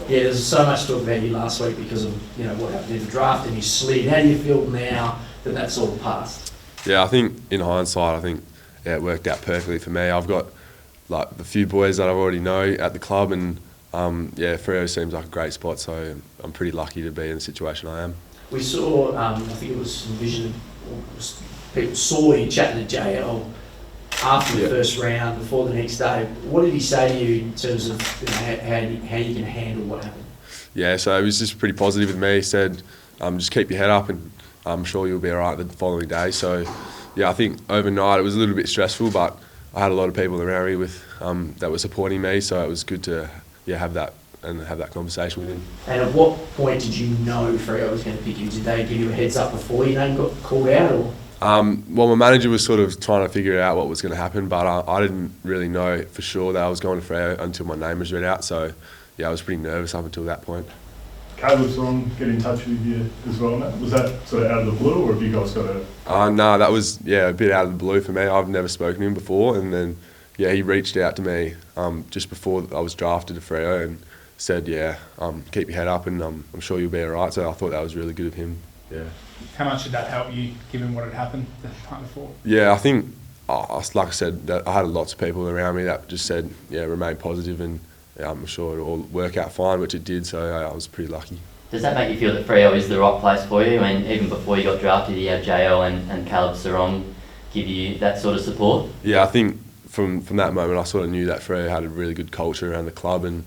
Yeah, there's so much talk about you last week because of what happened in the draft and you slid. How do you feel now that that's all passed? Yeah, I think in hindsight, it worked out perfectly for me. I've got like the few boys that I already know at the club, and Freo seems like a great spot. So I'm pretty lucky to be in the situation I am. We saw, I think it was Vision, people saw you chatting to JL after the first round, before the next day. What did he say to you in terms of how you can handle what happened? Yeah, so it was just pretty positive with me. He said, just keep your head up and I'm sure you'll be all right the following day. So, yeah, I think overnight it was a little bit stressful, but I had a lot of people around me that were supporting me, so it was good to have that conversation with him. And at what point did you know Freo was going to pick you? Did they give you a heads up before your name got called out? Or? Well, my manager was sort of trying to figure out what was going to happen, but I didn't really know for sure that I was going to Freo until my name was read out. So, yeah, I was pretty nervous up until that point. Caleb's on get in touch with you as well, Matt. Was that sort of out of the blue, or have you guys got a... No, that was a bit out of the blue for me. I've never spoken to him before, and then he reached out to me just before I was drafted to Freo and said, keep your head up and I'm sure you'll be all right. So I thought that was really good of him. Yeah. How much did that help you, given what had happened the time before? Yeah, I think, like I said, I had lots of people around me that just said, remain positive and I'm sure it'll all work out fine, which it did, so I was pretty lucky. Does that make you feel that Freo is the right place for you? I mean, even before you got drafted, you had JL and Caleb Sarong give you that sort of support? Yeah, I think from that moment I sort of knew that Freo had a really good culture around the club, and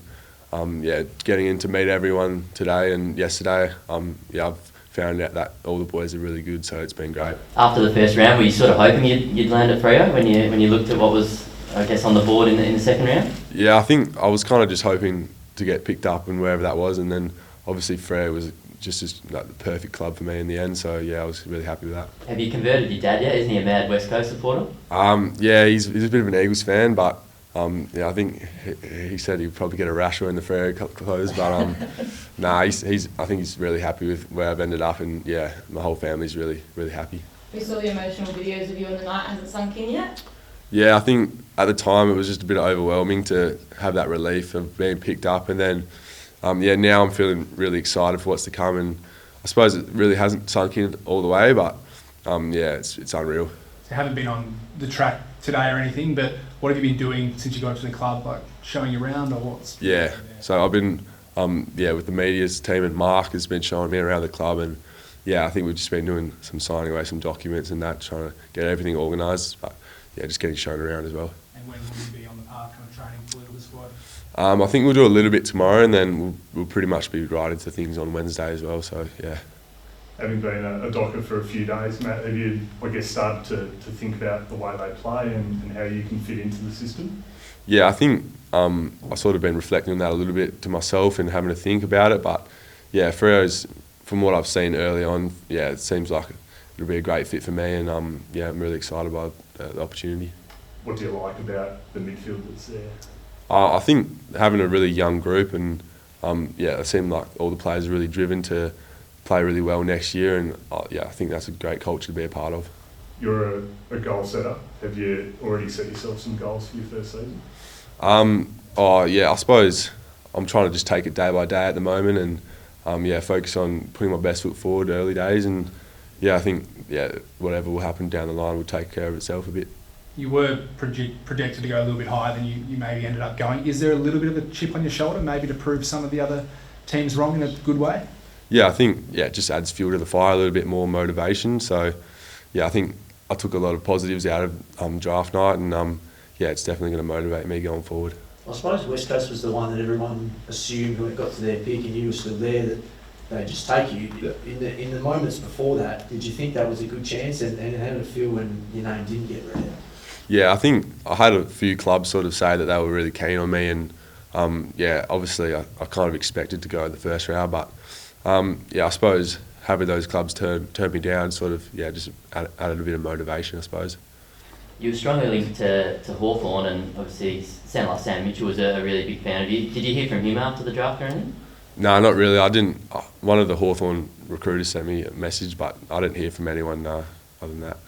getting in to meet everyone today and yesterday, I've found out that all the boys are really good, so it's been great. After the first round, were you sort of hoping you'd land at Freo when you looked at what was, I guess, on the board in the second round? Yeah, I think I was kind of just hoping to get picked up and wherever that was, and then obviously Freo was just the perfect club for me in the end, so I was really happy with that. Have you converted your dad yet? Isn't he a mad West Coast supporter? He's a bit of an Eagles fan, but I think he said he'd probably get a rash wearing the Freo clothes, but I think he's really happy with where I've ended up, and my whole family's really, really happy. We saw the emotional videos of you on the night. Has it sunk in yet? Yeah, I think at the time it was just a bit overwhelming to have that relief of being picked up, and then now I'm feeling really excited for what's to come, and I suppose it really hasn't sunk in all the way, but it's unreal. So you haven't been on the track today or anything, but what have you been doing since you got into the club, like showing you around or what's... Yeah, so I've been with the media's team, and Mark has been showing me around the club, and I think we've just been doing some signing away some documents and that, trying to get everything organised, but just getting shown around as well. And when will you be on the park kind of training fully with the squad? I think we'll do a little bit tomorrow, and then we'll pretty much be right into things on Wednesday as well, so yeah. Having been a Docker for a few days, Matt, have you, started to think about the way they play and how you can fit into the system? Yeah, I think I've sort of been reflecting on that a little bit to myself and having to think about it, but Freo's, from what I've seen early on, it seems like it'll be a great fit for me, and I'm really excited by the opportunity. What do you like about the midfield that's there? I think having a really young group, and it seemed like all the players are really driven to play really well next year, and I think that's a great culture to be a part of. You're a goal setter. Have you already set yourself some goals for your first season? I suppose I'm trying to just take it day by day at the moment, and focus on putting my best foot forward early days, and I think whatever will happen down the line will take care of itself a bit. You were projected to go a little bit higher than you maybe ended up going. Is there a little bit of a chip on your shoulder, maybe to prove some of the other teams wrong in a good way? Yeah, I think it just adds fuel to the fire, a little bit more motivation. So, I think I took a lot of positives out of draft night, and it's definitely going to motivate me going forward. I suppose West Coast was the one that everyone assumed when it got to their pick, and you were still there, that they'd just take you. In the moments before that, did you think that was a good chance, and how did it feel when your name didn't get read out? Yeah, I think I had a few clubs sort of say that they were really keen on me, and obviously I kind of expected to go in the first round, but I suppose having those clubs turn me down sort of just added a bit of motivation, I suppose. You were strongly linked to Hawthorn, and obviously sounded like Sam Mitchell was a really big fan of you. Did you hear from him after the draft or anything? No, not really. I didn't. One of the Hawthorn recruiters sent me a message, but I didn't hear from anyone other than that.